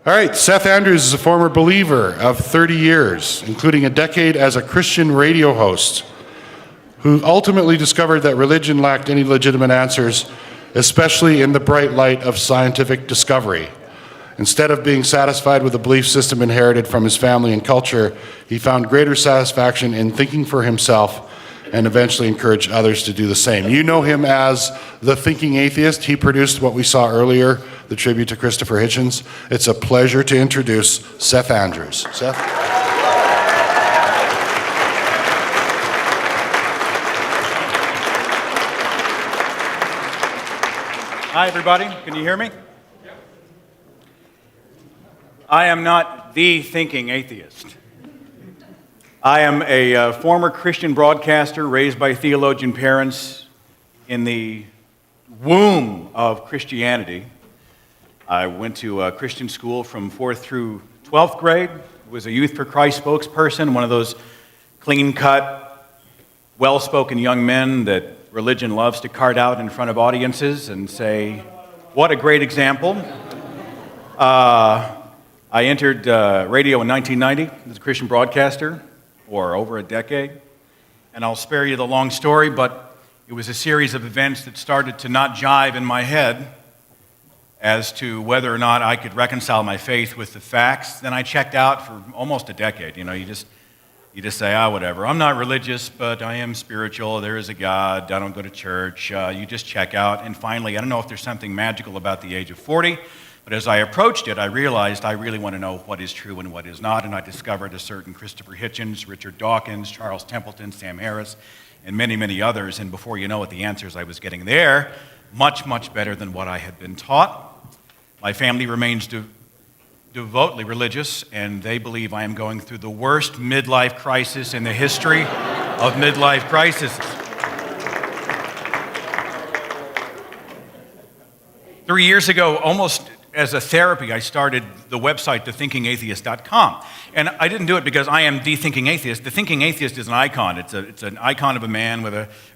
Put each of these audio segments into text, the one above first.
All right, Seth Andrews is a former believer of 30 years, including a decade as a Christian radio host, who ultimately discovered that religion lacked any legitimate answers, especially in the bright light of scientific discovery. Instead of being satisfied with a belief system inherited from his family and culture, he found greater satisfaction in thinking for himself and eventually encouraged others to do the same. You know him as the Thinking Atheist. He produced what we saw earlier, the tribute to Christopher Hitchens. It's a pleasure to introduce Seth Andrews. Seth? Hi, everybody. Can you hear me? I am not the Thinking Atheist. I am a former Christian broadcaster raised by theologian parents in the womb of Christianity. I went to a Christian school from 4th through 12th grade, was a Youth for Christ spokesperson, one of those clean-cut, well-spoken young men that religion loves to cart out in front of audiences and say, what a great example. I entered radio in 1990 as a Christian broadcaster for over a decade, and I'll spare you the long story, but it was a series of events that started to not jive in my head as to whether or not I could reconcile my faith with the facts. Then I checked out for almost a decade. You know, you just say, whatever. I'm not religious, but I am spiritual. There is a God. I don't go to church. You just check out. And finally, I don't know if there's something magical about the age of 40, but as I approached it, I realized I really want to know what is true and what is not, and I discovered a certain Christopher Hitchens, Richard Dawkins, Charles Templeton, Sam Harris, and many, many others, and before you know it, the answers I was getting there, much, much better than what I had been taught. My family remains devotedly religious, and they believe I am going through the worst midlife crisis in the history of midlife crises. 3 years ago, almost as a therapy, I started the website, thethinkingatheist.com. And I didn't do it because I am the Thinking Atheist. The Thinking Atheist is an icon. It's an icon of a man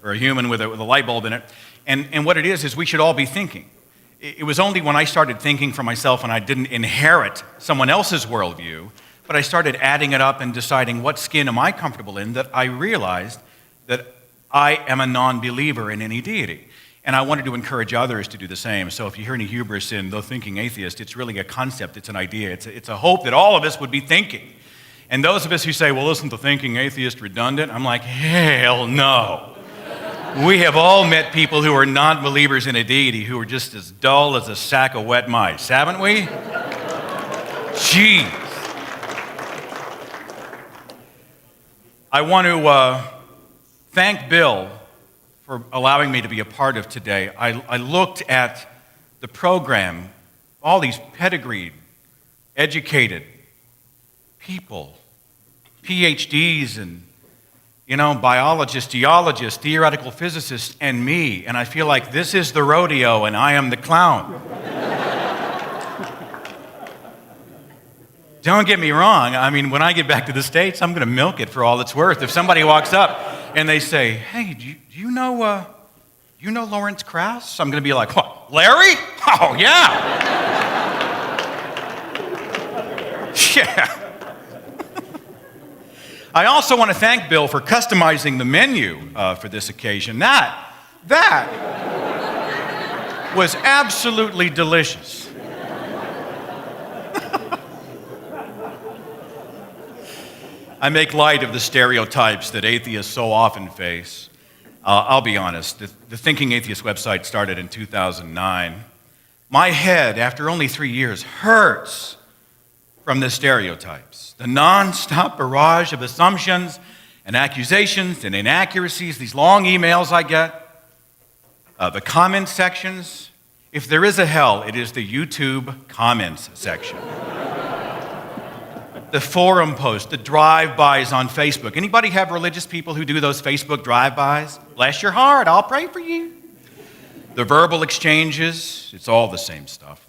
or a human with a light bulb in it. And what it is we should all be thinking. It was only when I started thinking for myself and I didn't inherit someone else's worldview, but I started adding it up and deciding what skin am I comfortable in, that I realized that I am a non-believer in any deity. And I wanted to encourage others to do the same. So if you hear any hubris in the Thinking Atheist, it's really a concept, it's an idea, it's a hope that all of us would be thinking. And those of us who say, well, isn't the Thinking Atheist redundant? I'm like, hell no. We have all met people who are non-believers in a deity who are just as dull as a sack of wet mice, haven't we? Jeez. I want to thank Bill for allowing me to be a part of today. I looked at the program, all these pedigreed, educated people, PhDs and biologists, geologists, theoretical physicists, and me, and I feel like this is the rodeo and I am the clown. Don't get me wrong, I mean, when I get back to the States, I'm going to milk it for all it's worth. If somebody walks up and they say, hey, do you know Lawrence Krauss? I'm going to be like, what, Larry? Oh, yeah. Yeah. I also want to thank Bill for customizing the menu for this occasion. That was absolutely delicious. I make light of the stereotypes that atheists so often face. I'll be honest, the Thinking Atheist website started in 2009. My head, after only 3 years, hurts from the stereotypes, the non-stop barrage of assumptions and accusations and inaccuracies, these long emails I get, the comment sections. If there is a hell, it is the YouTube comments section. The forum posts, the drive-bys on Facebook. Anybody have religious people who do those Facebook drive-bys? Bless your heart, I'll pray for you. The verbal exchanges, it's all the same stuff.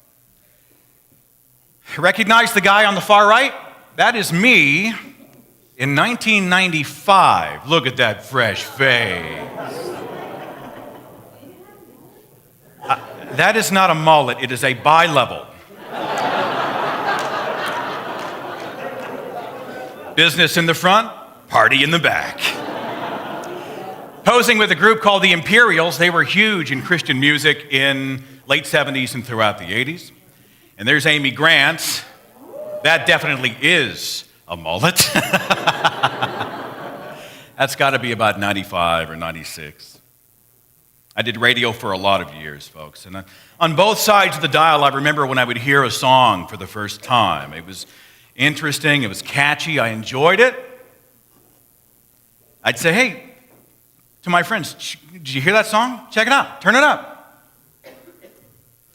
Recognize the guy on the far right? That is me in 1995. Look at that fresh face. That is not a mullet, it is a bi-level. Business in the front, party in the back. Posing with a group called the Imperials, they were huge in Christian music in late 70s and throughout the 80s. And there's Amy Grant. That definitely is a mullet. That's got to be about 95 or 96. I did radio for a lot of years, folks. And on both sides of the dial, I remember when I would hear a song for the first time. It was interesting, it was catchy, I enjoyed it. I'd say, hey, to my friends, did you hear that song? Check it out, turn it up.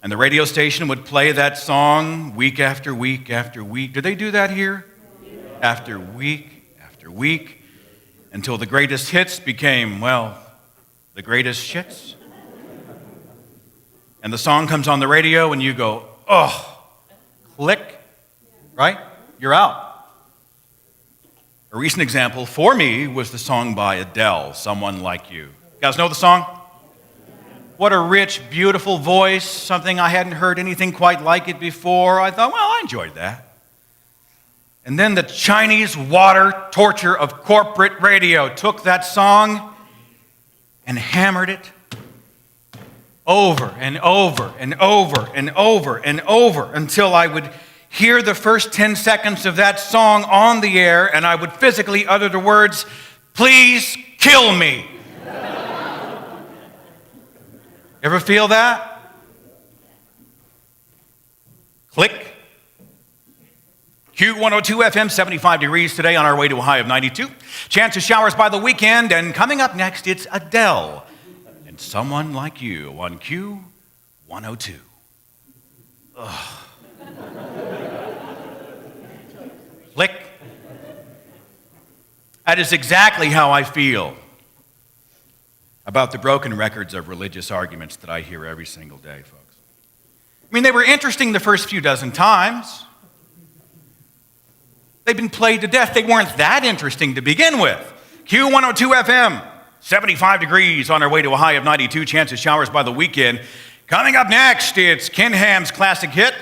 And the radio station would play that song week after week after week. Do they do that here? After week, until the greatest hits became, well, the greatest shits. And the song comes on the radio and you go, oh, click, right? You're out. A recent example for me was the song by Adele, Someone Like You. You guys know the song? What a rich, beautiful voice, something I hadn't heard anything quite like it before. I thought, well, I enjoyed that. And then the Chinese water torture of corporate radio took that song and hammered it over and over and over and over and over until I would hear the first 10 seconds of that song on the air, and I would physically utter the words, please kill me. Ever feel that? Click. Q102 FM, 75 degrees today on our way to a high of 92. Chance of showers by the weekend, and coming up next, it's Adele and Someone Like You on Q102. Ugh. Click. That is exactly how I feel about the broken records of religious arguments that I hear every single day, folks. I mean, they were interesting the first few dozen times. They've been played to death. They weren't that interesting to begin with. Q102 FM, 75 degrees on our way to a high of 92. Chance of showers by the weekend. Coming up next, it's Ken Ham's classic hit,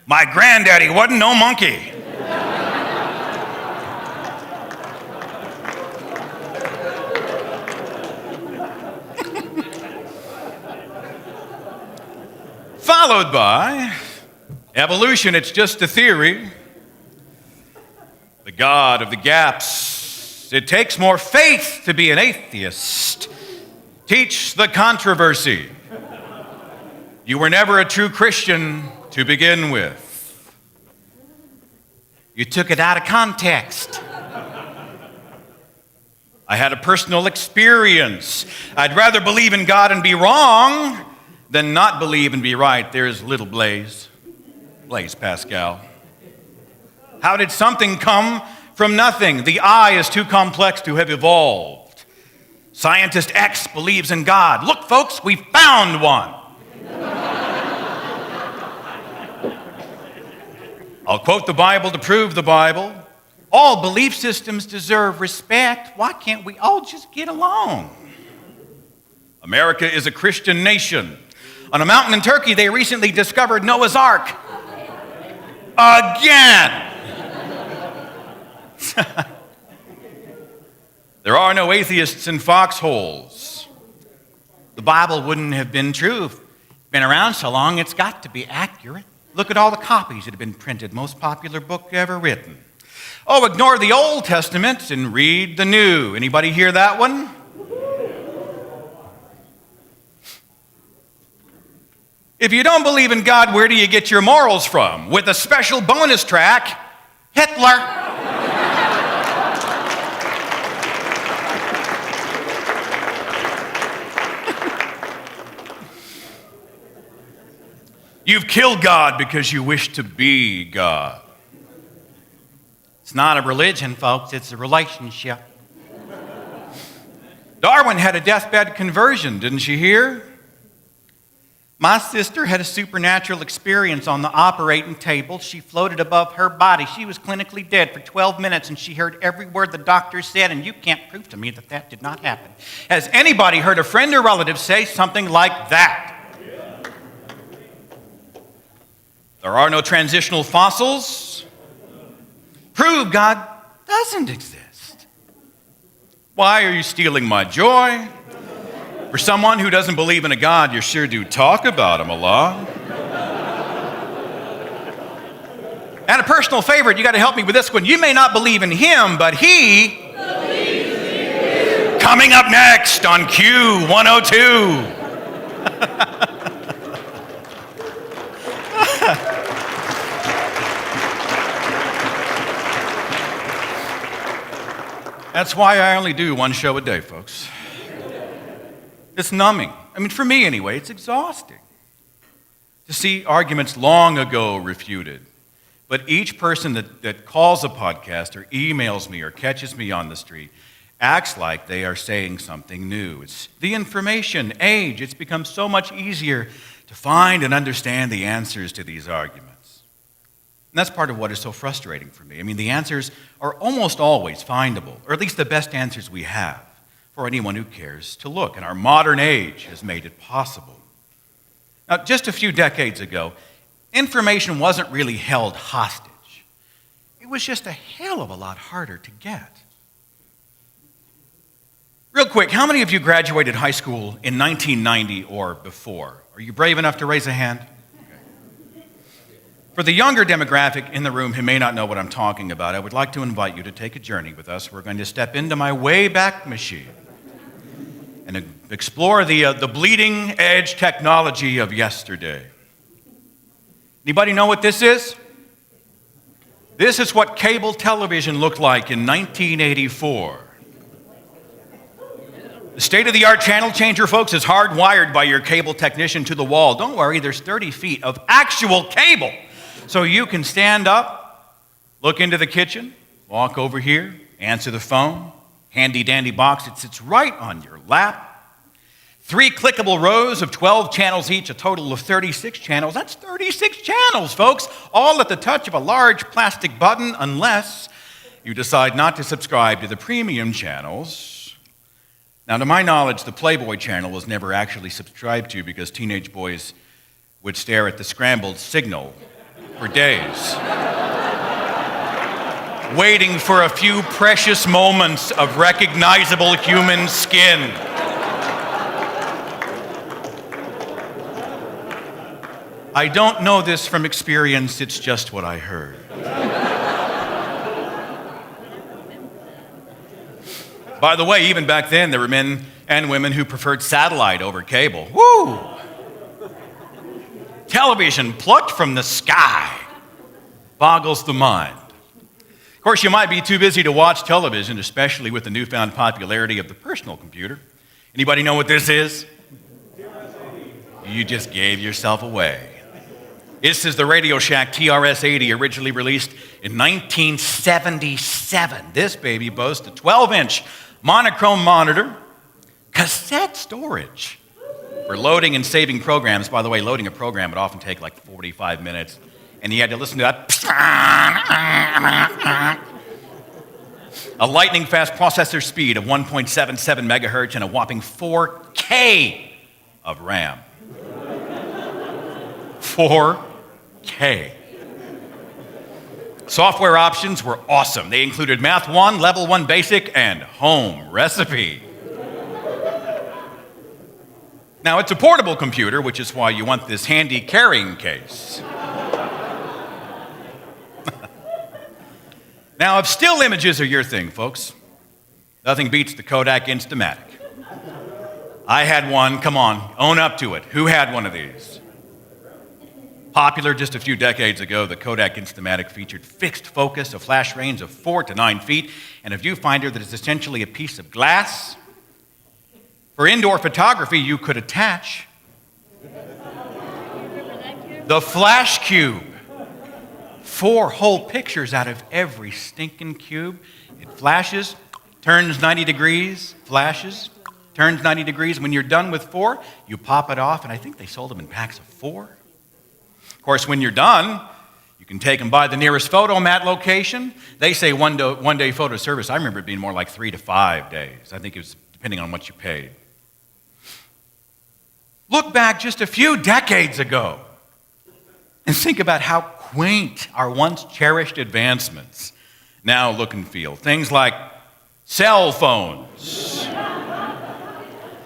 My Granddaddy Wasn't No Monkey. Followed by evolution, it's just a theory. The God of the gaps. It takes more faith to be an atheist. Teach the controversy. You were never a true Christian to begin with. You took it out of context. I had a personal experience. I'd rather believe in God and be wrong than not believe and be right. There's little Blaise Pascal. How did something come from nothing? The eye is too complex to have evolved. Scientist X believes in God. Look, folks, we found one. I'll quote the Bible to prove the Bible. All belief systems deserve respect. Why can't we all just get along? America is a Christian nation. On a mountain in Turkey, they recently discovered Noah's Ark. Again! There are no atheists in foxholes. The Bible wouldn't have been true. It's been around so long, it's got to be accurate. Look at all the copies that have been printed. Most popular book ever written. Oh, ignore the Old Testament and read the New. Anybody hear that one? If you don't believe in God, where do you get your morals from? With a special bonus track, Hitler. You've killed God because you wish to be God. It's not a religion, folks, it's a relationship. Darwin had a deathbed conversion, didn't you hear? My sister had a supernatural experience on the operating table. She floated above her body. She was clinically dead for 12 minutes, and she heard every word the doctor said, and you can't prove to me that that did not happen. Has anybody heard a friend or relative say something like that? There are no transitional fossils. Prove God doesn't exist. Why are you stealing my joy? For someone who doesn't believe in a God, you sure do talk about him a lot. And a personal favorite, you got to help me with this one. You may not believe in him, but he believes in you. Coming up next on Q102. That's why I only do one show a day, folks. It's numbing. I mean, for me anyway, it's exhausting to see arguments long ago refuted. But each person that calls a podcast or emails me or catches me on the street acts like they are saying something new. It's the information age. It's become so much easier to find and understand the answers to these arguments. And that's part of what is so frustrating for me. I mean, the answers are almost always findable, or at least the best answers we have for anyone who cares to look. And our modern age has made it possible. Now, just a few decades ago, information wasn't really held hostage. It was just a hell of a lot harder to get. Real quick, how many of you graduated high school in 1990 or before? Are you brave enough to raise a hand? Okay. For the younger demographic in the room who may not know what I'm talking about, I would like to invite you to take a journey with us. We're going to step into my Wayback Machine and explore the bleeding edge technology of yesterday. Anybody know what this is? This is what cable television looked like in 1984. The state-of-the-art channel changer, folks, is hardwired by your cable technician to the wall. Don't worry, there's 30 feet of actual cable. So you can stand up, look into the kitchen, walk over here, answer the phone, handy-dandy box. It sits right on your lap. 3 clickable rows of 12 channels each, a total of 36 channels. That's 36 channels, folks, all at the touch of a large plastic button, unless you decide not to subscribe to the premium channels. Now, to my knowledge, the Playboy channel was never actually subscribed to because teenage boys would stare at the scrambled signal for days, waiting for a few precious moments of recognizable human skin. I don't know this from experience, it's just what I heard. By the way, even back then, there were men and women who preferred satellite over cable. Woo! Television plucked from the sky boggles the mind. Of course, you might be too busy to watch television, especially with the newfound popularity of the personal computer. Anybody know what this is? You just gave yourself away. This is the Radio Shack TRS-80, originally released in 1977. This baby boasts a 12-inch monochrome monitor, cassette storage for loading and saving programs. By the way, loading a program would often take like 45 minutes, and you had to listen to that. A lightning-fast processor speed of 1.77 megahertz and a whopping 4K of RAM. 4K. Software options were awesome. They included Math 1, Level 1 Basic, and Home Recipe. Now, it's a portable computer, which is why you want this handy carrying case. Now, if still images are your thing, folks, nothing beats the Kodak Instamatic. I had one. Come on, own up to it. Who had one of these? Popular just a few decades ago, the Kodak Instamatic featured fixed focus, a flash range of 4 to 9 feet, and a viewfinder that is essentially a piece of glass. For indoor photography, you could attach the flash cube. 4 whole pictures out of every stinking cube. It flashes, turns 90 degrees, flashes, turns 90 degrees. When you're done with 4, you pop it off, and I think they sold them in packs of 4. Of course, when you're done, you can take them by the nearest photomat location. They say one-day photo service. I remember it being more like 3 to 5 days. I think it was depending on what you paid. Look back just a few decades ago and think about how quaint our once cherished advancements now look and feel. Things like cell phones.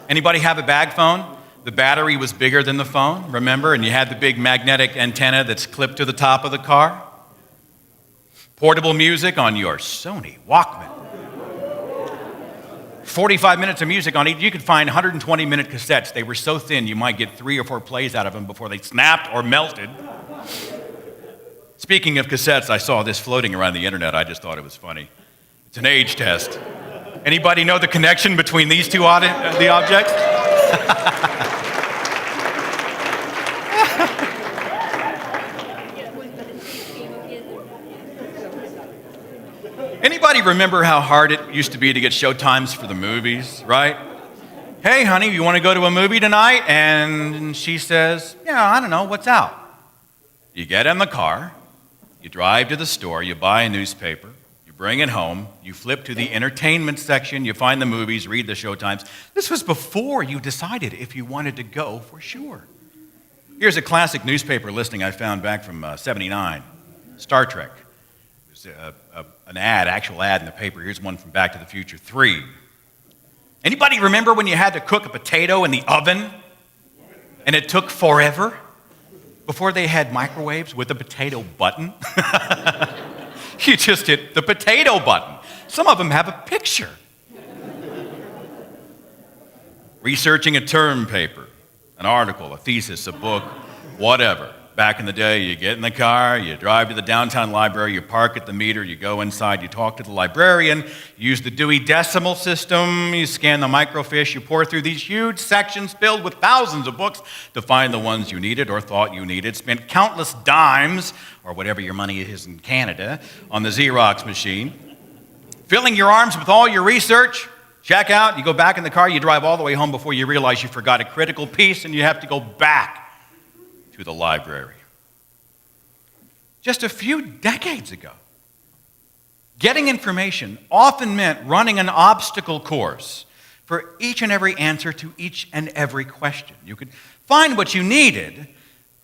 Anybody have a bag phone? The battery was bigger than the phone, remember? And you had the big magnetic antenna that's clipped to the top of the car. Portable music on your Sony Walkman. 45 minutes of music on each. You could find 120-minute cassettes. They were so thin you might get 3 or 4 plays out of them before they snapped or melted. Speaking of cassettes, I saw this floating around the internet. I just thought it was funny. It's an age test. Anybody know the connection between these two the objects? Anybody remember how hard it used to be to get showtimes for the movies, right? Hey, honey, you want to go to a movie tonight? And she says, yeah, I don't know, what's out? You get in the car, you drive to the store, you buy a newspaper, you bring it home, you flip to the entertainment section, you find the movies, read the showtimes. This was before you decided if you wanted to go for sure. Here's a classic newspaper listing I found back from '79, Star Trek. It was an actual ad in the paper. Here's one from Back to the Future 3. Anybody remember when you had to cook a potato in the oven and it took forever? Before they had microwaves with a potato button? You just hit the potato button. Some of them have a picture. Researching a term paper, an article, a thesis, a book, whatever. Back in the day, you get in the car, you drive to the downtown library, you park at the meter, you go inside, you talk to the librarian, you use the Dewey Decimal System, you scan the microfiche, you pour through these huge sections filled with thousands of books to find the ones you needed or thought you needed, spent countless dimes, or whatever your money is in Canada, on the Xerox machine, filling your arms with all your research, check out, you go back in the car, you drive all the way home before you realize you forgot a critical piece and you have to go back to the library. Just a few decades ago, getting information often meant running an obstacle course for each and every answer to each and every question. You could find what you needed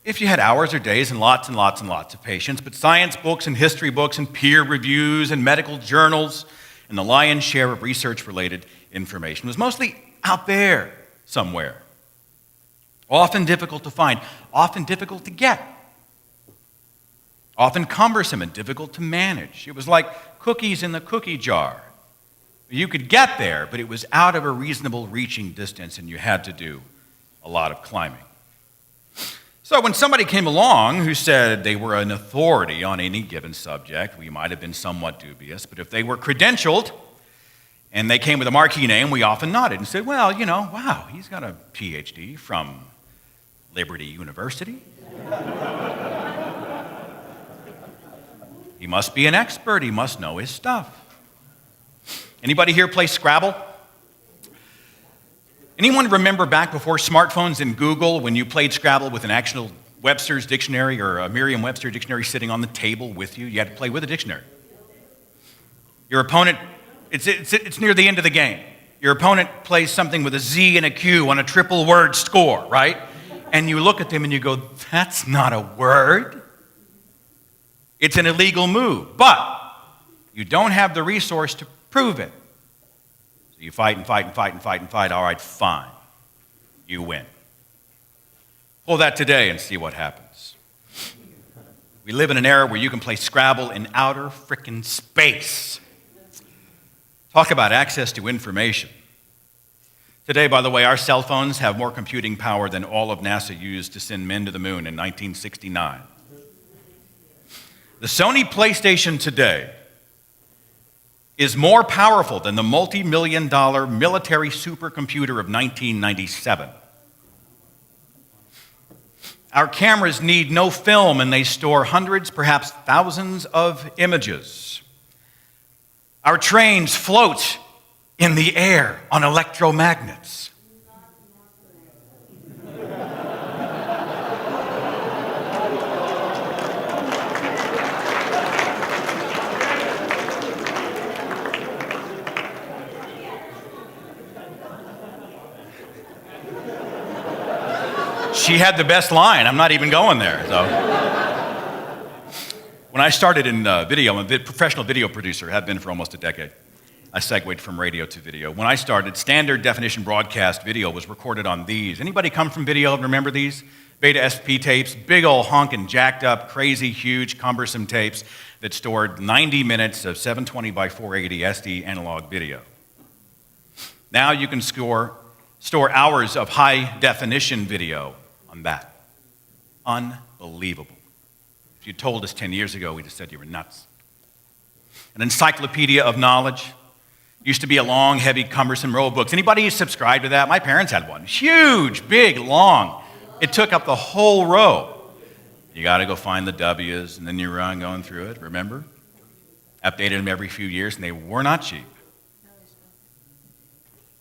if you had hours or days and lots and lots and lots of patience, but science books and history books and peer reviews and medical journals and the lion's share of research-related information was mostly out there somewhere. Often difficult to find, often difficult to get, often cumbersome and difficult to manage. It was like cookies in the cookie jar. You could get there, but it was out of a reasonable reaching distance and you had to do a lot of climbing. So when somebody came along who said they were an authority on any given subject, we might have been somewhat dubious, but if they were credentialed and they came with a marquee name, we often nodded and said, well, you know, wow, he's got a PhD from Liberty University. He must be an expert. He must know his stuff. Anybody here play Scrabble? Anyone remember back before smartphones and Google when you played Scrabble with an actual Webster's dictionary or a Merriam-Webster dictionary sitting on the table with you? You had to play with a dictionary. Your opponent, it's near the end of the game. Your opponent plays something with a Z and a Q on a triple word score, right? And you look at them and you go, that's not a word. It's an illegal move, but you don't have the resource to prove it. So you fight and fight and fight and fight and fight. All right, fine. You win. Pull that today and see what happens. We live in an era where you can play Scrabble in outer frickin' space. Talk about access to information. Today, by the way, our cell phones have more computing power than all of NASA used to send men to the moon in 1969. The Sony PlayStation today is more powerful than the multi-million-dollar military supercomputer of 1997. Our cameras need no film, and they store hundreds, perhaps thousands of images. Our trains float in the air on electromagnets. She had the best line. I'm not even going there. So. When I started in video, I'm a professional video producer, have been for almost a decade. I segued from radio to video. When I started, standard definition broadcast video was recorded on these. Anybody come from video and remember these? Beta SP tapes, big old honkin' jacked up, crazy, huge, cumbersome tapes that stored 90 minutes of 720 by 480 SD analog video. Now you can store hours of high definition video on that. Unbelievable. If you told us 10 years ago, we'd have said you were nuts. An encyclopedia of knowledge. Used to be a long, heavy, cumbersome row of books. Anybody subscribe to that? My parents had one. Huge, big, long. It took up the whole row. You got to go find the W's, and then you're going through it, remember? Updated them every few years, and they were not cheap.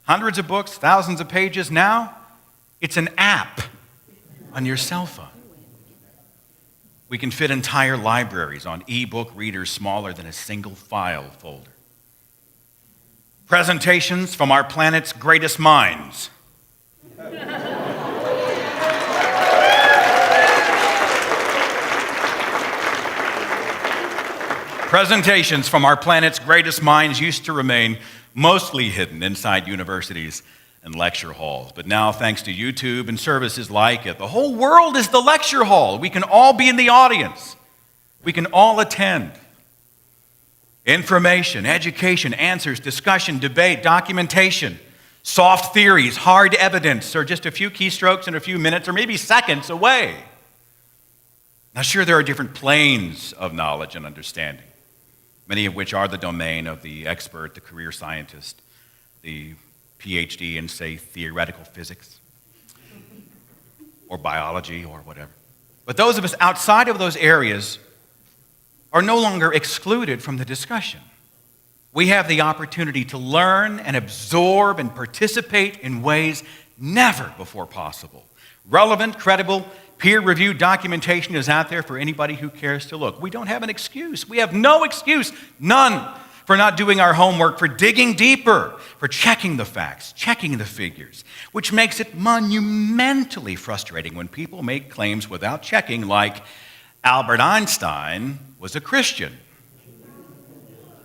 Hundreds of books, thousands of pages. Now, it's an app on your cell phone. We can fit entire libraries on e-book readers smaller than a single file folder. Presentations from our planet's greatest minds. Presentations from our planet's greatest minds used to remain mostly hidden inside universities and lecture halls. But now, thanks to YouTube and services like it, the whole world is the lecture hall. We can all be in the audience. We can all attend. Information, education, answers, discussion, debate, documentation, soft theories, hard evidence are just a few keystrokes and a few minutes or maybe seconds away. Now, sure, there are different planes of knowledge and understanding, many of which are the domain of the expert, the career scientist, the PhD in, say, theoretical physics or biology or whatever. But those of us outside of those areas are no longer excluded from the discussion. We have the opportunity to learn and absorb and participate in ways never before possible. Relevant, credible, peer-reviewed documentation is out there for anybody who cares to look. We don't have an excuse. We have no excuse, none, for not doing our homework, for digging deeper, for checking the facts, checking the figures, which makes it monumentally frustrating when people make claims without checking, like Albert Einstein was a Christian.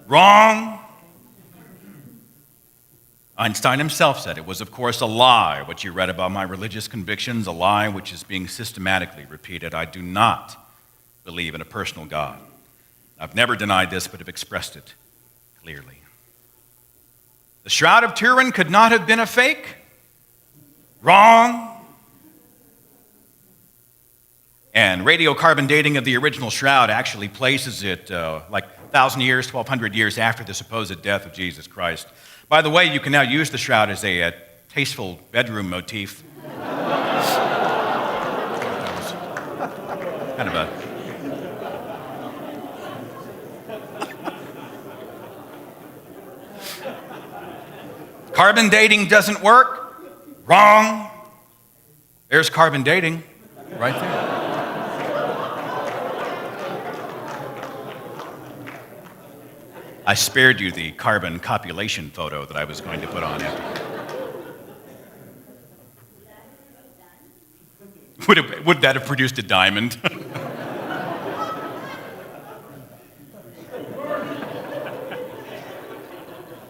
Wrong. Einstein himself said it was, of course, a lie, what you read about my religious convictions, a lie which is being systematically repeated. I do not believe in a personal God. I've never denied this, but have expressed it clearly. The Shroud of Turin could not have been a fake. Wrong. And radiocarbon dating of the original shroud actually places it like 1,000 years, 1,200 years after the supposed death of Jesus Christ. By the way, you can now use the shroud as a tasteful bedroom motif. Kind of a... Carbon dating doesn't work? Wrong. There's carbon dating right there. I spared you the carbon copulation photo that I was going to put on after. Would that have produced a diamond?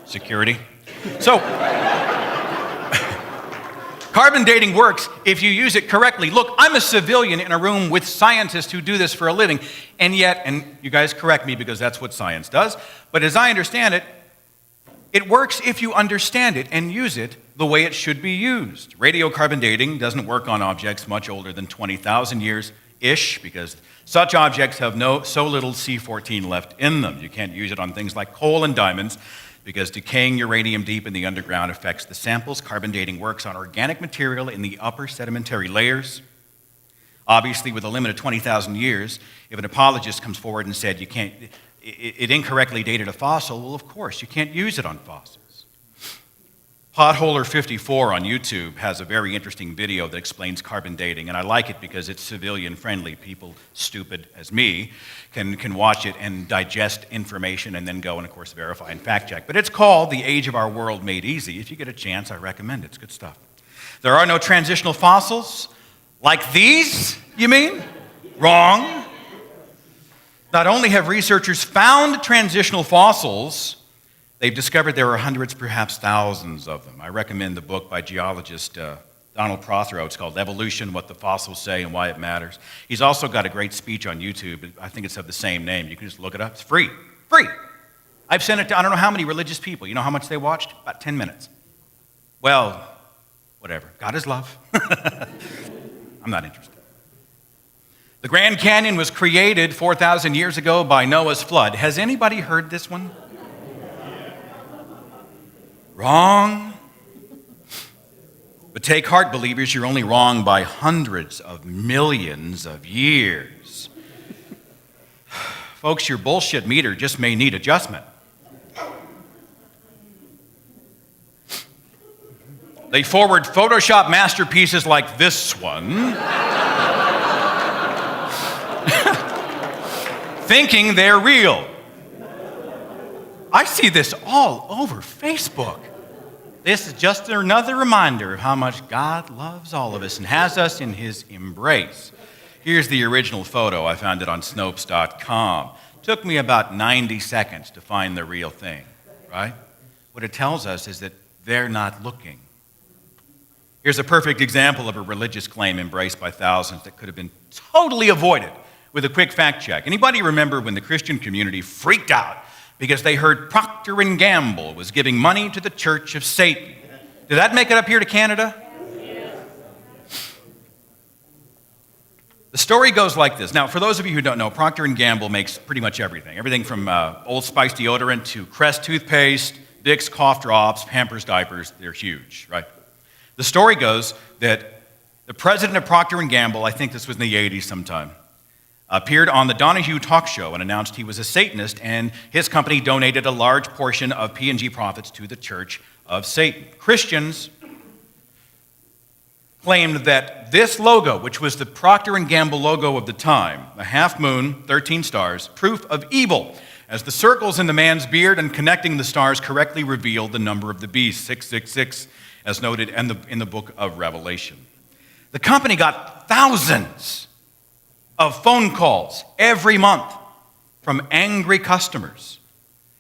Security. So, carbon dating works if you use it correctly. Look, I'm a civilian in a room with scientists who do this for a living, and yet, and you guys correct me because that's what science does, but as I understand it, it works if you understand it and use it the way it should be used. Radiocarbon dating doesn't work on objects much older than 20,000 years-ish because such objects have so little C14 left in them. You can't use it on things like coal and diamonds because decaying uranium deep in the underground affects the samples. Carbon dating works on organic material in the upper sedimentary layers. Obviously, with a limit of 20,000 years, if an apologist comes forward and said it incorrectly dated a fossil, well, of course, you can't use it on fossils. Potholer 54 on YouTube has a very interesting video that explains carbon dating, and I like it because it's civilian-friendly. People stupid as me can watch it and digest information and then go and, of course, verify and fact-check. But it's called The Age of Our World Made Easy. If you get a chance, I recommend it. It's good stuff. There are no transitional fossils. Like these, you mean? Wrong. Not only have researchers found transitional fossils, they've discovered there are hundreds, perhaps thousands of them. I recommend the book by geologist Donald Prothero. It's called Evolution, What the Fossils Say and Why It Matters. He's also got a great speech on YouTube. I think it's of the same name. You can just look it up. It's free. Free. I've sent it to I don't know how many religious people. You know how much they watched? About 10 minutes. Well, whatever. God is love. I'm not interested. The Grand Canyon was created 4,000 years ago by Noah's flood. Has anybody heard this one? Wrong. But take heart, believers, you're only wrong by hundreds of millions of years. Folks, your bullshit meter just may need adjustment. They forward Photoshop masterpieces like this one, thinking they're real. I see this all over Facebook. This is just another reminder of how much God loves all of us and has us in his embrace. Here's the original photo. I found it on Snopes.com. Took me about 90 seconds to find the real thing, right? What it tells us is that they're not looking. Here's a perfect example of a religious claim embraced by thousands that could have been totally avoided with a quick fact check. Anybody remember when the Christian community freaked out because they heard Procter & Gamble was giving money to the Church of Satan? Did that make it up here to Canada? Yes. The story goes like this. Now, for those of you who don't know, Procter & Gamble makes pretty much everything. Everything from Old Spice deodorant to Crest toothpaste, Vicks cough drops, Pampers diapers. They're huge, right? The story goes that the president of Procter & Gamble, I think this was in the 80s sometime, appeared on the Donahue talk show and announced he was a Satanist, and his company donated a large portion of P&G profits to the Church of Satan. Christians claimed that this logo, which was the Procter & Gamble logo of the time, a half moon, 13 stars, proof of evil, as the circles in the man's beard and connecting the stars correctly revealed the number of the beast, 666, as noted in the book of Revelation. The company got thousands of phone calls every month from angry customers.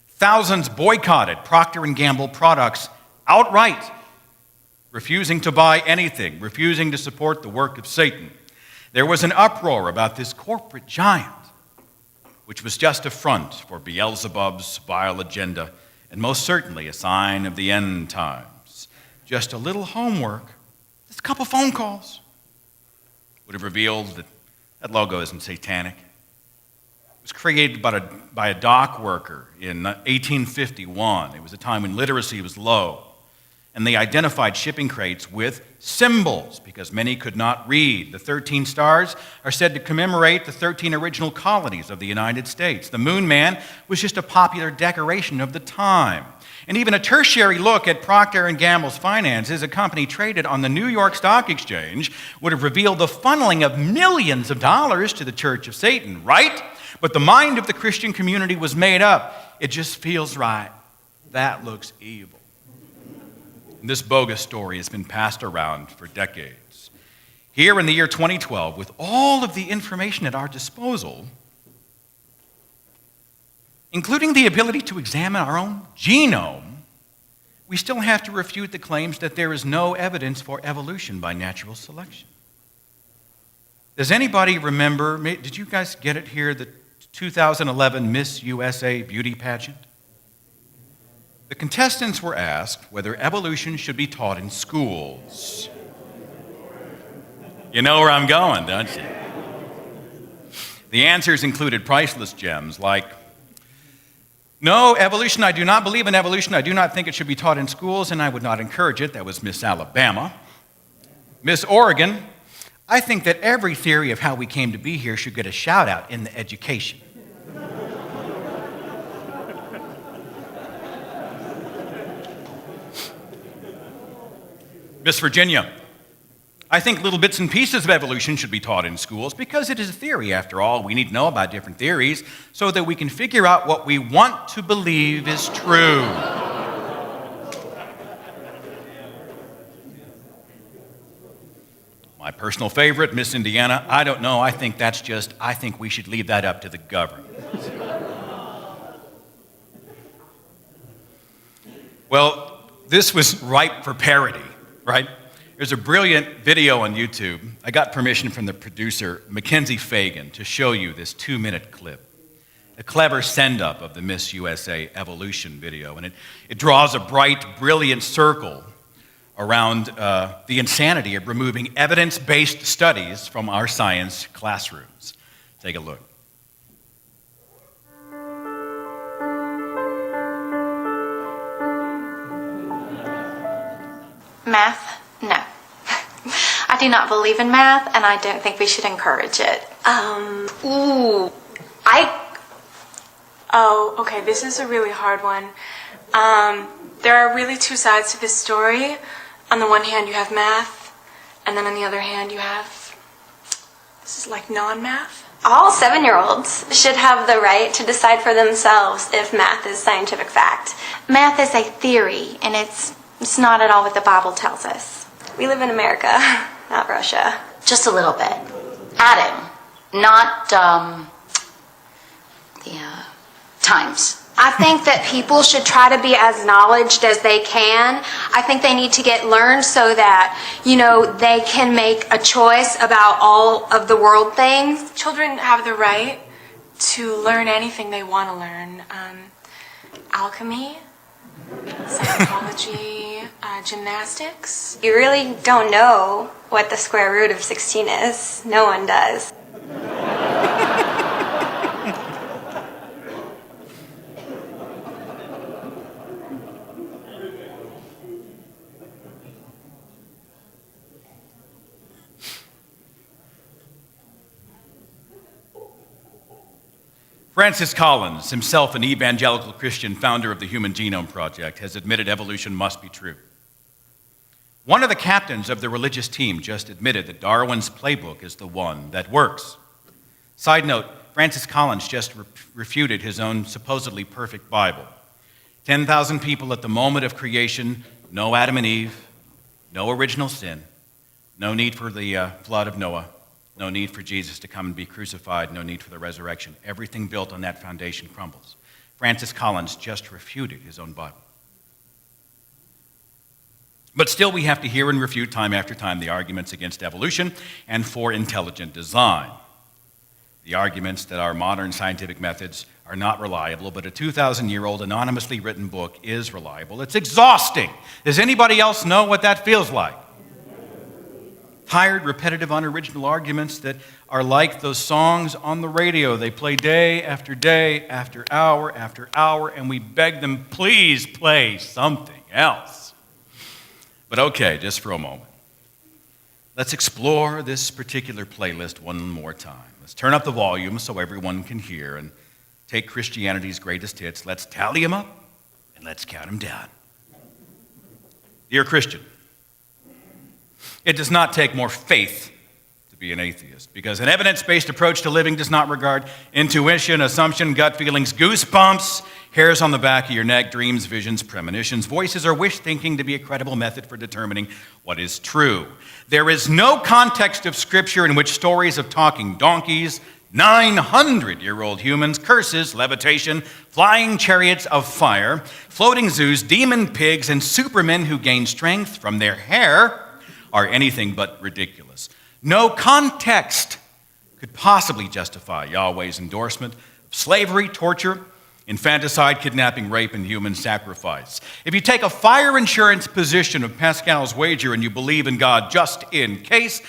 Thousands boycotted Procter & Gamble products outright, refusing to buy anything, refusing to support the work of Satan. There was an uproar about this corporate giant, which was just a front for Beelzebub's vile agenda, and most certainly a sign of the end times. Just a little homework, just a couple phone calls, would have revealed that that logo isn't satanic. It was created by a dock worker in 1851. It was a time when literacy was low, and they identified shipping crates with symbols because many could not read. The 13 stars are said to commemorate the 13 original colonies of the United States. The Moon Man was just a popular decoration of the time. And even a tertiary look at Procter & Gamble's finances, a company traded on the New York Stock Exchange, would have revealed the funneling of millions of dollars to the Church of Satan, right? But the mind of the Christian community was made up. It just feels right. That looks evil. And this bogus story has been passed around for decades. Here in the year 2012, with all of the information at our disposal, including the ability to examine our own genome, we still have to refute the claims that there is no evidence for evolution by natural selection. Does anybody remember, did you guys get it here, the 2011 Miss USA beauty pageant? The contestants were asked whether evolution should be taught in schools. You know where I'm going, don't you? The answers included priceless gems like, no, evolution, I do not believe in evolution. I do not think it should be taught in schools, and I would not encourage it. That was Miss Alabama. Miss Oregon, I think that every theory of how we came to be here should get a shout out in the education. Miss Virginia, I think little bits and pieces of evolution should be taught in schools because it is a theory, after all. We need to know about different theories so that we can figure out what we want to believe is true. My My personal favorite, Miss Indiana, I don't know. I think we should leave that up to the government. Well, this was ripe for parody, right? There's a brilliant video on YouTube. I got permission from the producer, Mackenzie Fagan, to show you this 2-minute clip. A clever send-up of the Miss USA Evolution video, and it draws a bright, brilliant circle around the insanity of removing evidence-based studies from our science classrooms. Take a look. Math? No. I do not believe in math, and I don't think we should encourage it. Oh, okay, this is a really hard one. There are really two sides to this story. On the one hand, you have math, and then on the other hand, you have, this is like non-math. All 7-year-olds should have the right to decide for themselves if math is scientific fact. Math is a theory, and it's not at all what the Bible tells us. We live in America, not Russia. Just a little bit. Adding, not times. I think that people should try to be as knowledgeable as they can. I think they need to get learned so that, they can make a choice about all of the world things. Children have the right to learn anything they want to learn. Alchemy, psychology, gymnastics. You really don't know what the square root of 16 is. No one does. Francis Collins, himself an evangelical Christian founder of the Human Genome Project, has admitted evolution must be true. One of the captains of the religious team just admitted that Darwin's playbook is the one that works. Side note, Francis Collins just refuted his own supposedly perfect Bible. 10,000 people at the moment of creation, no Adam and Eve, no original sin, no need for the flood of Noah, no need for Jesus to come and be crucified, no need for the resurrection. Everything built on that foundation crumbles. Francis Collins just refuted his own Bible. But still, we have to hear and refute time after time the arguments against evolution and for intelligent design. The arguments that our modern scientific methods are not reliable, but a 2,000-year-old anonymously written book is reliable. It's exhausting. Does anybody else know what that feels like? Tired, repetitive, unoriginal arguments that are like those songs on the radio. They play day after hour after hour, and we beg them, please play something else. But okay, just for a moment. Let's explore this particular playlist one more time. Let's turn up the volume so everyone can hear and take Christianity's greatest hits. Let's tally them up and let's count them down. Dear Christian, it does not take more faith to be an atheist, because an evidence-based approach to living does not regard intuition, assumption, gut feelings, goosebumps, hairs on the back of your neck, dreams, visions, premonitions, voices, or wish thinking to be a credible method for determining what is true. There is no context of Scripture in which stories of talking donkeys, 900-year-old humans, curses, levitation, flying chariots of fire, floating zoos, demon pigs, and supermen who gain strength from their hair are anything but ridiculous. No context could possibly justify Yahweh's endorsement of slavery, torture, infanticide, kidnapping, rape, and human sacrifice. If you take a fire insurance position of Pascal's wager and you believe in God just in case,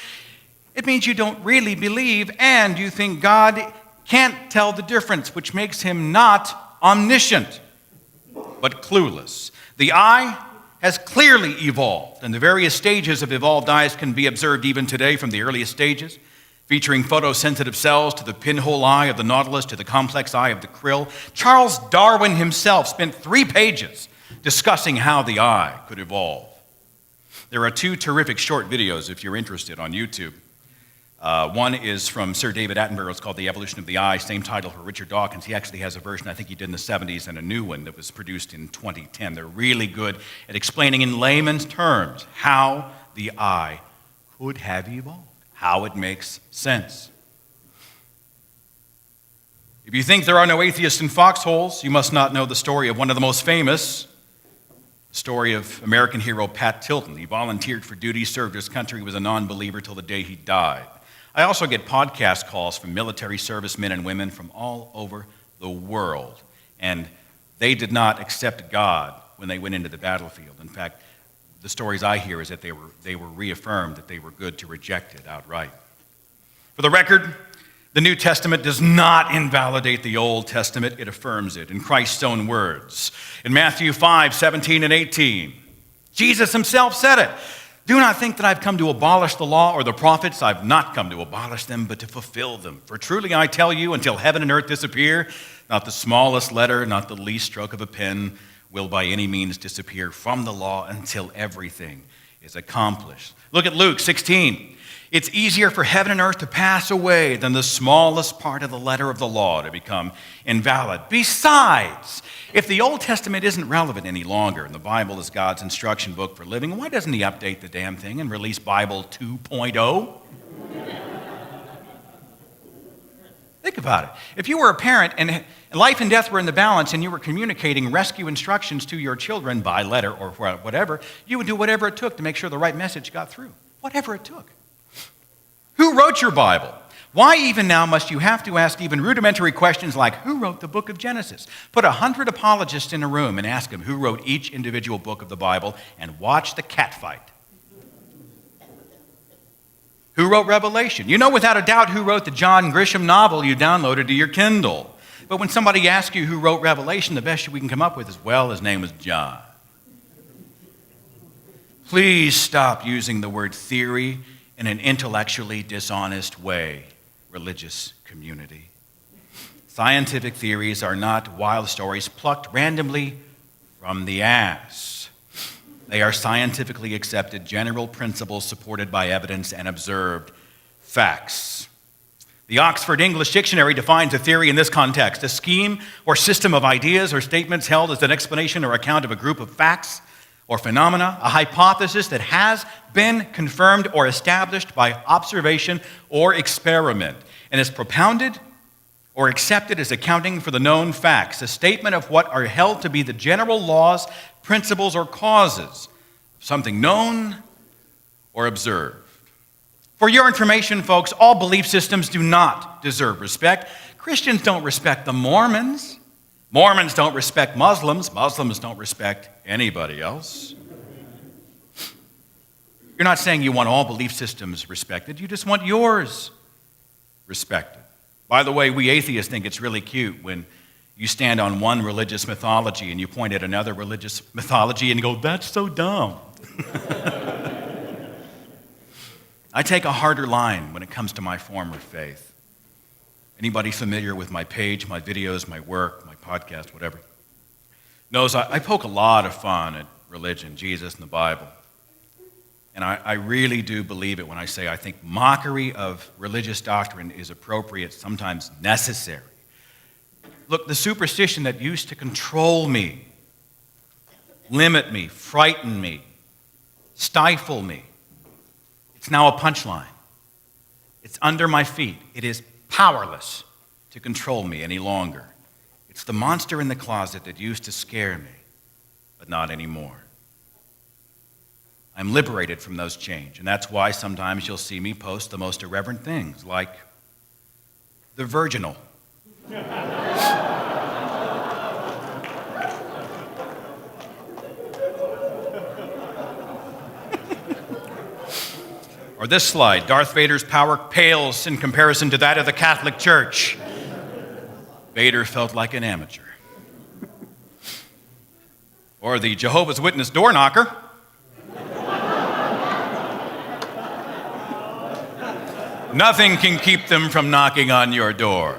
it means you don't really believe and you think God can't tell the difference, which makes him not omniscient, but clueless. The eye has clearly evolved, and the various stages of evolved eyes can be observed even today, from the earliest stages, featuring photosensitive cells to the pinhole eye of the nautilus to the complex eye of the krill. Charles Darwin himself spent 3 pages discussing how the eye could evolve. There are 2 terrific short videos, if you're interested, on YouTube. One is from Sir David Attenborough. It's called The Evolution of the Eye, same title for Richard Dawkins. He actually has a version I think he did in the 70s and a new one that was produced in 2010. They're really good at explaining in layman's terms how the eye could have evolved. how it makes sense. If you think there are no atheists in foxholes, you must not know the story of one of the most famous, the story of American hero Pat Tilton. He volunteered for duty, served his country, was a non-believer till the day he died. I also get podcast calls from military servicemen and women from all over the world, and they did not accept God when they went into the battlefield. In fact, the stories I hear is that they were reaffirmed that they were good to reject it outright. For the record, the New Testament does not invalidate the Old Testament, it affirms it in Christ's own words. In Matthew 5:17 and 18, Jesus himself said it. Do not think that I've come to abolish the law or the prophets. I've not come to abolish them, but to fulfill them. For truly I tell you, until heaven and earth disappear, not the smallest letter, not the least stroke of a pen will by any means disappear from the law until everything is accomplished. Look at Luke 16. It's easier for heaven and earth to pass away than the smallest part of the letter of the law to become invalid. Besides, if the Old Testament isn't relevant any longer and the Bible is God's instruction book for living, why doesn't he update the damn thing and release Bible 2.0? Think about it. If you were a parent and life and death were in the balance and you were communicating rescue instructions to your children by letter or whatever, you would do whatever it took to make sure the right message got through. Whatever it took. Who wrote your Bible? Why even now must you have to ask even rudimentary questions like, who wrote the book of Genesis? Put 100 apologists in a room and ask them who wrote each individual book of the Bible and watch the catfight. Who wrote Revelation? You know without a doubt who wrote the John Grisham novel you downloaded to your Kindle. But when somebody asks you who wrote Revelation, the best we can come up with is, well, his name was John. Please stop using the word theory in an intellectually dishonest way, religious community. Scientific theories are not wild stories plucked randomly from the ass. They are scientifically accepted general principles supported by evidence and observed facts. The Oxford English Dictionary defines a theory in this context: a scheme or system of ideas or statements held as an explanation or account of a group of facts or phenomena, a hypothesis that has been confirmed or established by observation or experiment, and is propounded or accepted as accounting for the known facts, a statement of what are held to be the general laws, principles, or causes of something known or observed. For your information, folks, all belief systems do not deserve respect. Christians don't respect the Mormons. Mormons don't respect Muslims. Muslims don't respect anybody else. You're not saying you want all belief systems respected. You just want yours respected. By the way, we atheists think it's really cute when you stand on one religious mythology and you point at another religious mythology and go, that's so dumb. I take a harder line when it comes to my former faith. Anybody familiar with my page, my videos, my work, my podcast, whatever, knows I poke a lot of fun at religion, Jesus, and the Bible. And I really do believe it when I say I think mockery of religious doctrine is appropriate, sometimes necessary. Look, the superstition that used to control me, limit me, frighten me, stifle me, it's now a punchline. It's under my feet. It is powerless to control me any longer. It's the monster in the closet that used to scare me, but not anymore. I'm liberated from those chains, and that's why sometimes you'll see me post the most irreverent things, like the virginal. Or this slide, Darth Vader's power pales in comparison to that of the Catholic Church. Vader felt like an amateur. Or the Jehovah's Witness door knocker. Nothing can keep them from knocking on your door.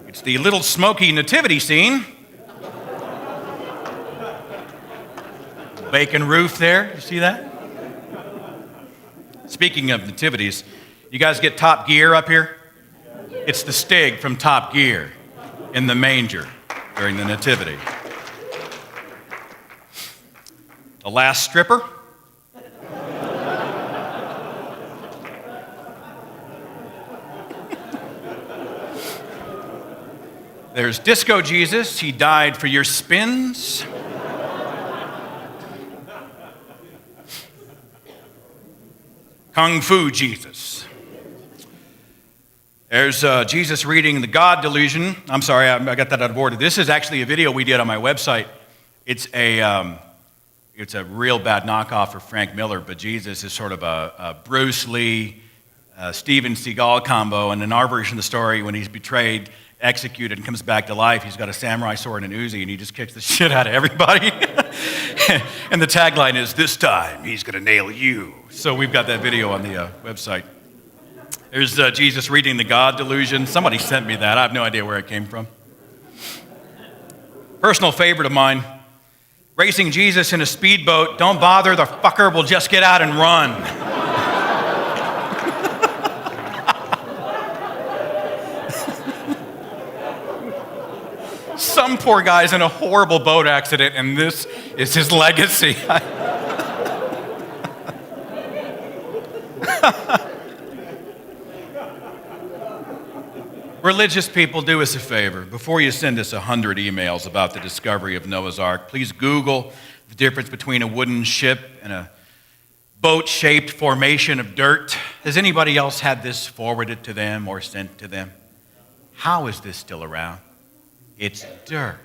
It's the little smoky nativity scene. Bacon roof there, you see that? Speaking of nativities, you guys get Top Gear up here? It's the Stig from Top Gear in the manger during the nativity. The Last Stripper. There's Disco Jesus. He died for your spins. Kung Fu Jesus. There's Jesus reading the God delusion. I'm sorry, I got that out of order. This is actually a video we did on my website. It's a real bad knockoff of Frank Miller, but Jesus is sort of a Bruce Lee, Steven Seagal combo. And in our version of the story, when he's betrayed, executed, and comes back to life, he's got a samurai sword and an Uzi, and he just kicks the shit out of everybody. And the tagline is, "This time, he's going to nail you." So we've got that video on the website. There's Jesus reading the God delusion. Somebody sent me that. I have no idea where it came from. Personal favorite of mine, racing Jesus in a speedboat. Don't bother, the fucker will just get out and run. Some poor guy's in a horrible boat accident, and this is his legacy. Religious people, do us a favor. Before you send us 100 emails about the discovery of Noah's Ark, please Google the difference between a wooden ship and a boat-shaped formation of dirt. Has anybody else had this forwarded to them or sent to them? How is this still around? It's dirt.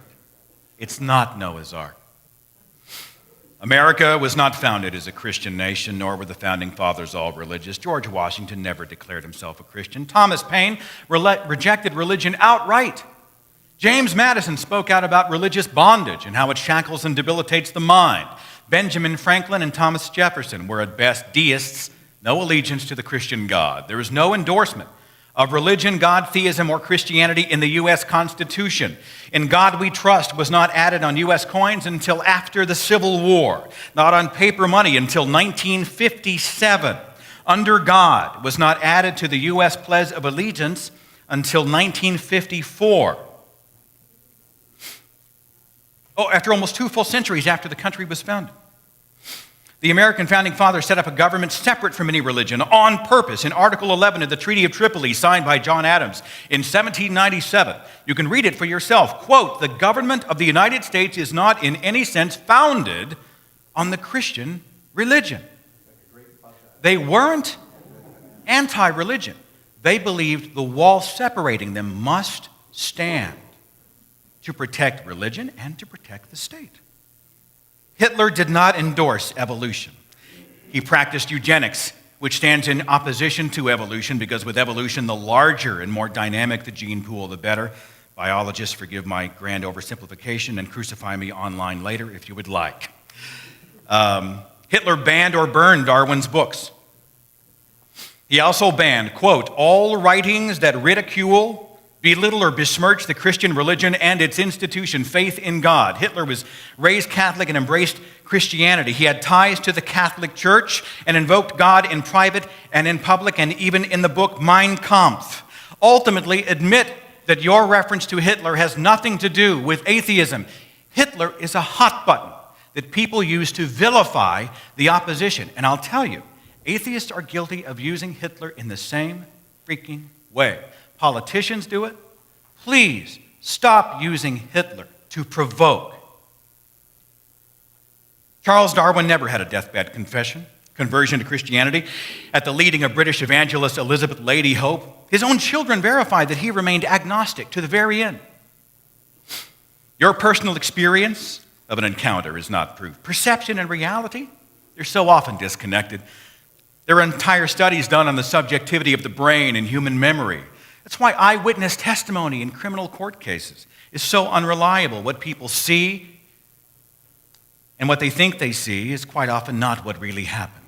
It's not Noah's Ark. America was not founded as a Christian nation, nor were the founding fathers all religious. George Washington never declared himself a Christian. Thomas Paine rejected religion outright. James Madison spoke out about religious bondage and how it shackles and debilitates the mind. Benjamin Franklin and Thomas Jefferson were at best deists, no allegiance to the Christian God. There is no endorsement of religion, God, theism, or Christianity in the U.S. Constitution. "In God We Trust" was not added on U.S. coins until after the Civil War, not on paper money until 1957. "Under God" was not added to the U.S. Pledge of Allegiance until 1954. After almost 2 full centuries after the country was founded. The American founding fathers set up a government separate from any religion on purpose in Article 11 of the Treaty of Tripoli, signed by John Adams in 1797. You can read it for yourself. Quote, "The government of the United States is not in any sense founded on the Christian religion." They weren't anti-religion. They believed the wall separating them must stand to protect religion and to protect the state. Hitler did not endorse evolution. He practiced eugenics, which stands in opposition to evolution, because with evolution, the larger and more dynamic the gene pool, the better. Biologists, forgive my grand oversimplification and crucify me online later if you would like. Hitler banned or burned Darwin's books. He also banned, quote, "all writings that ridicule, belittle, or besmirch the Christian religion and its institution, faith in God." Hitler was raised Catholic and embraced Christianity. He had ties to the Catholic Church and invoked God in private and in public, and even in the book Mein Kampf. Ultimately, admit that your reference to Hitler has nothing to do with atheism. Hitler is a hot button that people use to vilify the opposition. And I'll tell you, atheists are guilty of using Hitler in the same freaking way. Politicians do it. Please stop using Hitler to provoke. Charles Darwin never had a deathbed conversion to Christianity. At the leading of British evangelist Elizabeth Lady Hope, his own children verified that he remained agnostic to the very end. Your personal experience of an encounter is not proof. Perception and reality, they're so often disconnected. There are entire studies done on the subjectivity of the brain and human memory. That's why eyewitness testimony in criminal court cases is so unreliable. What people see and what they think they see is quite often not what really happened.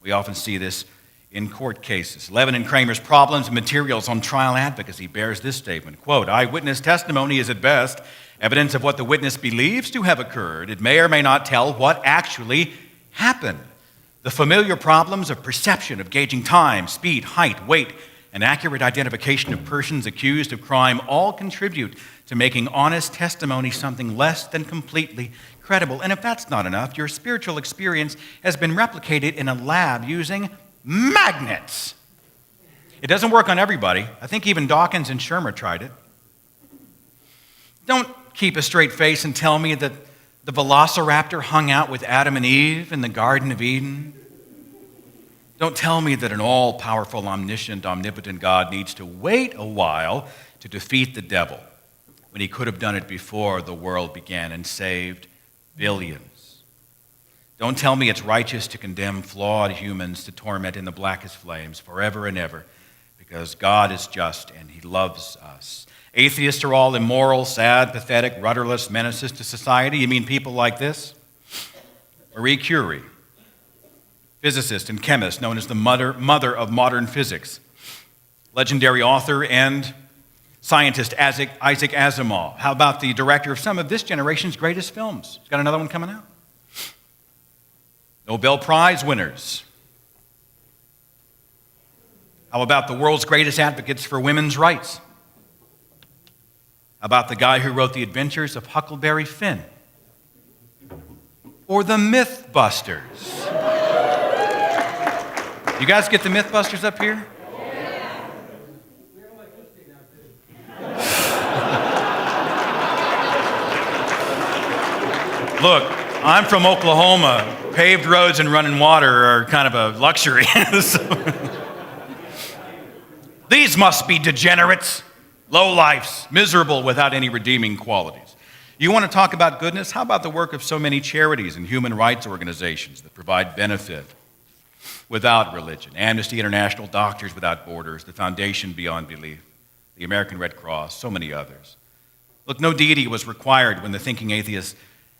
We often see this in court cases. Levin and Kramer's Problems and Materials on Trial Advocacy bears this statement, quote, "Eyewitness testimony is at best evidence of what the witness believes to have occurred. It may or may not tell what actually happened. The familiar problems of perception, of gauging time, speed, height, weight, and accurate identification of persons accused of crime all contribute to making honest testimony something less than completely credible." And if that's not enough, your spiritual experience has been replicated in a lab using magnets. It doesn't work on everybody. I think even Dawkins and Shermer tried it. Don't keep a straight face and tell me that the velociraptor hung out with Adam and Eve in the Garden of Eden. Don't tell me that an all-powerful, omniscient, omnipotent God needs to wait a while to defeat the devil when he could have done it before the world began and saved billions. Don't tell me it's righteous to condemn flawed humans to torment in the blackest flames forever and ever, because God is just and he loves us. Atheists are all immoral, sad, pathetic, rudderless menaces to society. You mean people like this? Marie Curie, physicist and chemist known as the mother of modern physics. Legendary author and scientist Isaac Asimov. How about the director of some of this generation's greatest films? He's got another one coming out. Nobel Prize winners. How about the world's greatest advocates for women's rights? How about the guy who wrote The Adventures of Huckleberry Finn? Or the Mythbusters? You guys get the Mythbusters up here? Look, I'm from Oklahoma. Paved roads and running water are kind of a luxury. These must be degenerates, lowlifes, miserable without any redeeming qualities. You want to talk about goodness? How about the work of so many charities and human rights organizations that provide benefit without religion? Amnesty International, Doctors Without Borders, the Foundation Beyond Belief, the American Red Cross, so many others. Look, no deity was required when the Thinking Atheist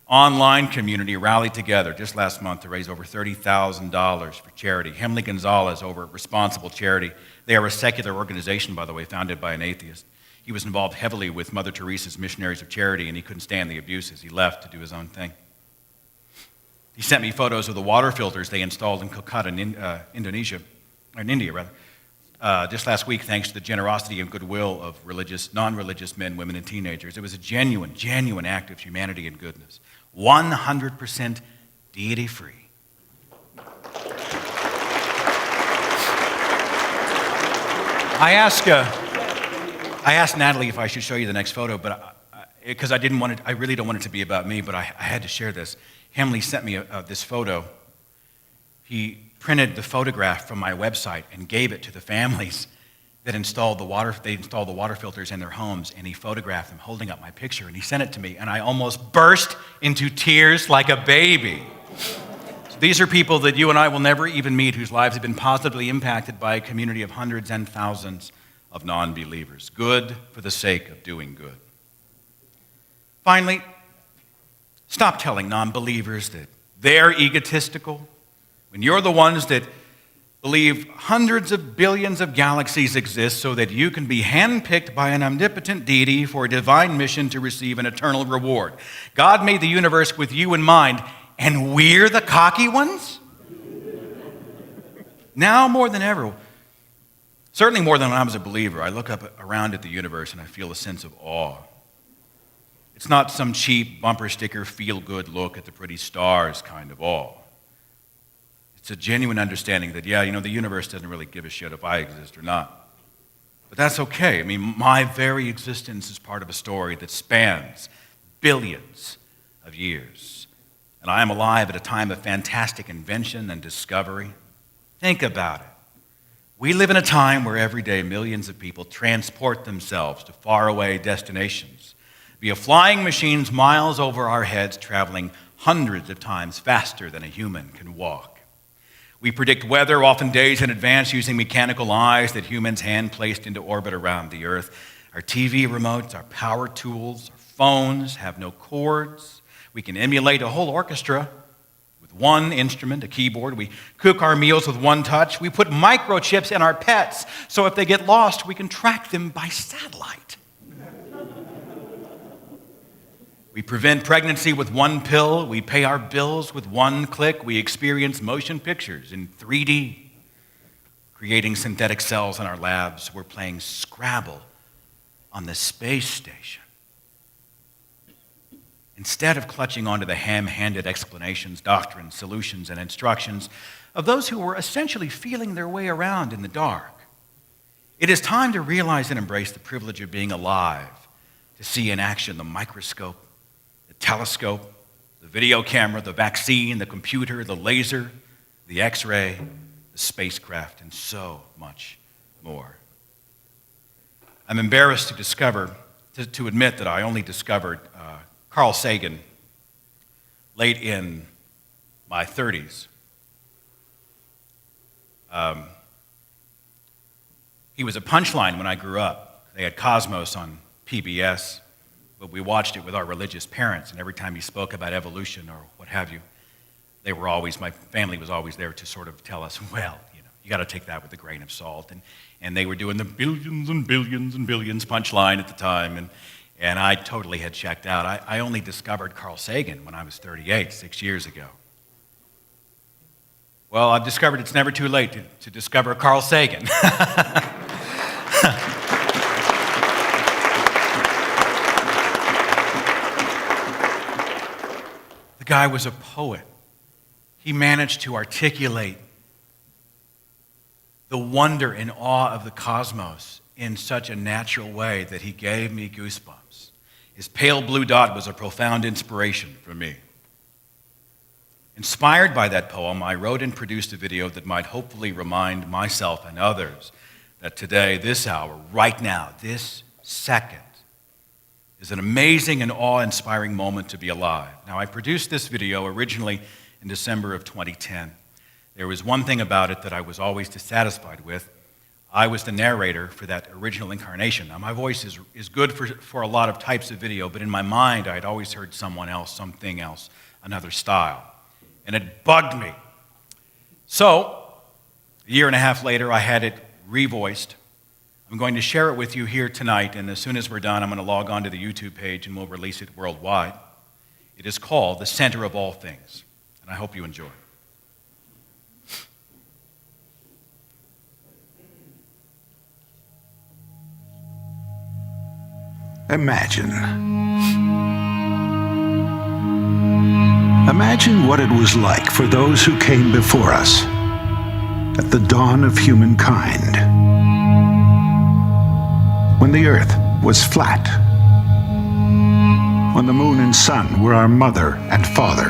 online community rallied together just last month to raise over $30,000 for charity. Hemley Gonzalez over at Responsible Charity. They are a secular organization, by the way, founded by an atheist. He was involved heavily with Mother Teresa's Missionaries of Charity, and he couldn't stand the abuses. He left to do his own thing. He sent me photos of the water filters they installed in Kolkata, in India. Just last week, thanks to the generosity and goodwill of non-religious men, women, and teenagers. It was a genuine act of humanity and goodness. 100% deity-free. I asked Natalie if I should show you the next photo, but because I really don't want it to be about me, but I had to share this. Hemley sent me this photo. He printed the photograph from my website and gave it to the families that installed the water filters in their homes, and he photographed them holding up my picture, and he sent it to me, and I almost burst into tears like a baby. So these are people that you and I will never even meet, whose lives have been positively impacted by a community of hundreds and thousands of non-believers. Good for the sake of doing good. Finally, stop telling non-believers that they're egotistical when you're the ones that believe hundreds of billions of galaxies exist so that you can be handpicked by an omnipotent deity for a divine mission to receive an eternal reward. God made the universe with you in mind, and we're the cocky ones? Now more than ever, certainly more than when I was a believer, I look up around at the universe and I feel a sense of awe. It's not some cheap bumper sticker feel-good look at the pretty stars kind of awe. It's a genuine understanding that, the universe doesn't really give a shit if I exist or not. But that's okay. I mean, my very existence is part of a story that spans billions of years. And I am alive at a time of fantastic invention and discovery. Think about it. We live in a time where every day millions of people transport themselves to faraway destinations via flying machines miles over our heads, traveling hundreds of times faster than a human can walk. We predict weather often days in advance using mechanical eyes that humans hand-placed into orbit around the Earth. Our TV remotes, our power tools, our phones have no cords. We can emulate a whole orchestra with one instrument, a keyboard. We cook our meals with one touch. We put microchips in our pets so if they get lost, we can track them by satellite. We prevent pregnancy with one pill. We pay our bills with one click. We experience motion pictures in 3D. Creating synthetic cells in our labs. We're playing Scrabble on the space station. Instead of clutching onto the ham-handed explanations, doctrines, solutions, and instructions of those who were essentially feeling their way around in the dark, it is time to realize and embrace the privilege of being alive, to see in action the microscope, the telescope, the video camera, the vaccine, the computer, the laser, the X-ray, the spacecraft, and so much more. I'm embarrassed to admit that I only discovered Carl Sagan late in my 30s. He was a punchline when I grew up. They had Cosmos on PBS, but we watched it with our religious parents, and every time he spoke about evolution or what have you, my family was always there to sort of tell us, well, you got to take that with a grain of salt. And they were doing the billions and billions and billions punchline at the time, and I totally had checked out. I only discovered Carl Sagan when I was 38, 6 years ago. Well, I've discovered it's never too late to discover Carl Sagan. The guy was a poet. He managed to articulate the wonder and awe of the cosmos in such a natural way that he gave me goosebumps. His pale blue dot was a profound inspiration for me. Inspired by that poem, I wrote and produced a video that might hopefully remind myself and others that today, this hour, right now, this second, is an amazing and awe-inspiring moment to be alive. Now, I produced this video originally in December of 2010. There was one thing about it that I was always dissatisfied with. I was the narrator for that original incarnation. Now, my voice is good for a lot of types of video, but in my mind, I had always heard someone else, something else, another style. And it bugged me. So, a year and a half later, I had it revoiced. I'm going to share it with you here tonight, and as soon as we're done, I'm going to log on to the YouTube page and we'll release it worldwide. It is called The Center of All Things, and I hope you enjoy. Imagine what it was like for those who came before us at the dawn of humankind, when the earth was flat, when the moon and sun were our mother and father,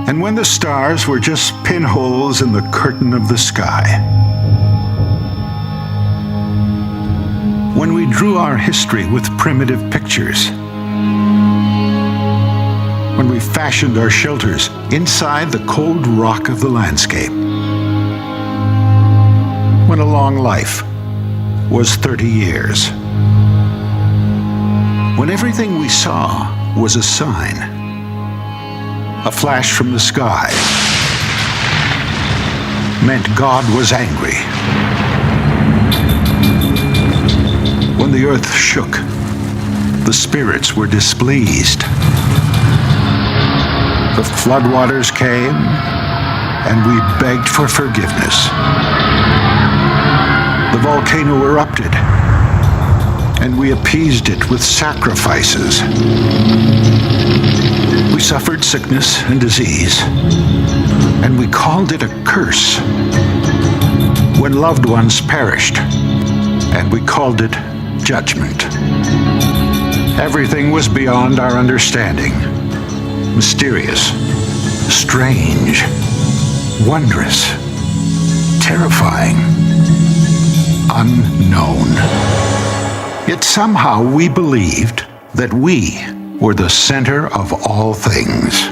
and when the stars were just pinholes in the curtain of the sky. When we drew our history with primitive pictures, when we fashioned our shelters inside the cold rock of the landscape, when a long life was 30 years, when everything we saw was a sign, a flash from the sky meant God was angry. When the earth shook, the spirits were displeased. The floodwaters came, and we begged for forgiveness. The volcano erupted, and we appeased it with sacrifices. We suffered sickness and disease, and we called it a curse. When loved ones perished, and we called it judgment. Everything was beyond our understanding. Mysterious, strange, wondrous, terrifying, unknown. Yet somehow we believed that we were the center of all things.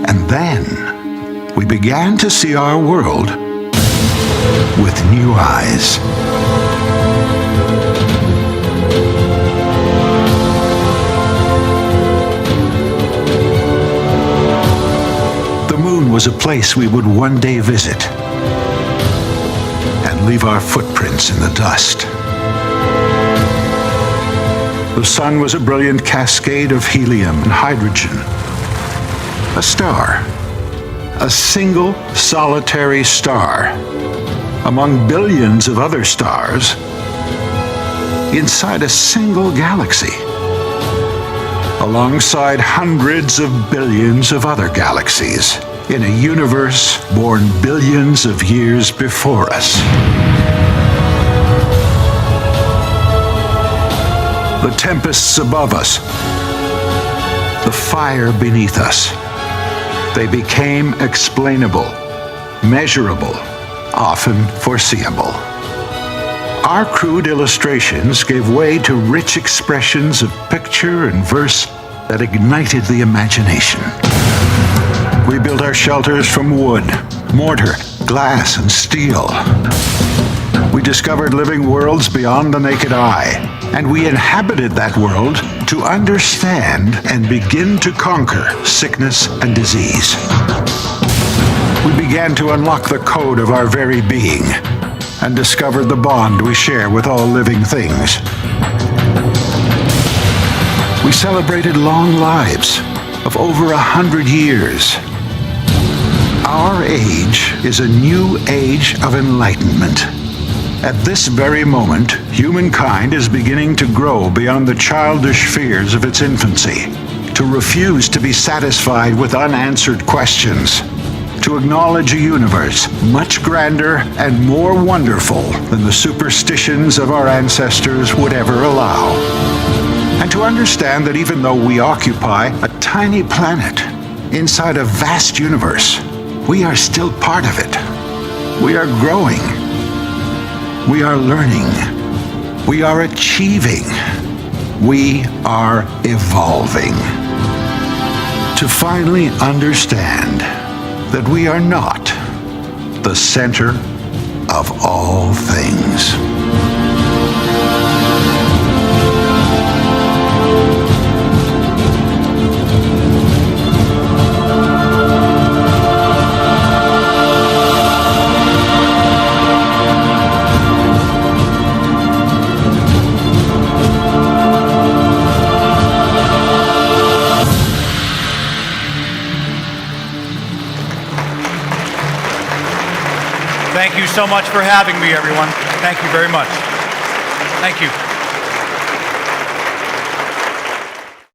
And then we began to see our world with new eyes. The moon was a place we would one day visit and leave our footprints in the dust. The sun was a brilliant cascade of helium and hydrogen. A star, a single solitary star among billions of other stars inside a single galaxy, alongside hundreds of billions of other galaxies in a universe born billions of years before us. the tempests above us, the fire beneath us. They became explainable, measurable, often foreseeable. Our crude illustrations gave way to rich expressions of picture and verse that ignited the imagination. We built our shelters from wood, mortar, glass, and steel. We discovered living worlds beyond the naked eye, and we inhabited that world to understand and begin to conquer sickness and disease. We began to unlock the code of our very being and discovered the bond we share with all living things. We celebrated long lives of over 100 years. Our age is a new age of enlightenment. At this very moment, humankind is beginning to grow beyond the childish fears of its infancy, to refuse to be satisfied with unanswered questions, to acknowledge a universe much grander and more wonderful than the superstitions of our ancestors would ever allow, and to understand that even though we occupy a tiny planet inside a vast universe, we are still part of it. We are growing. We are learning. We are achieving. We are evolving. To finally understand that we are not the center of all things. Thank you so much for having me, everyone. Thank you very much. Thank you.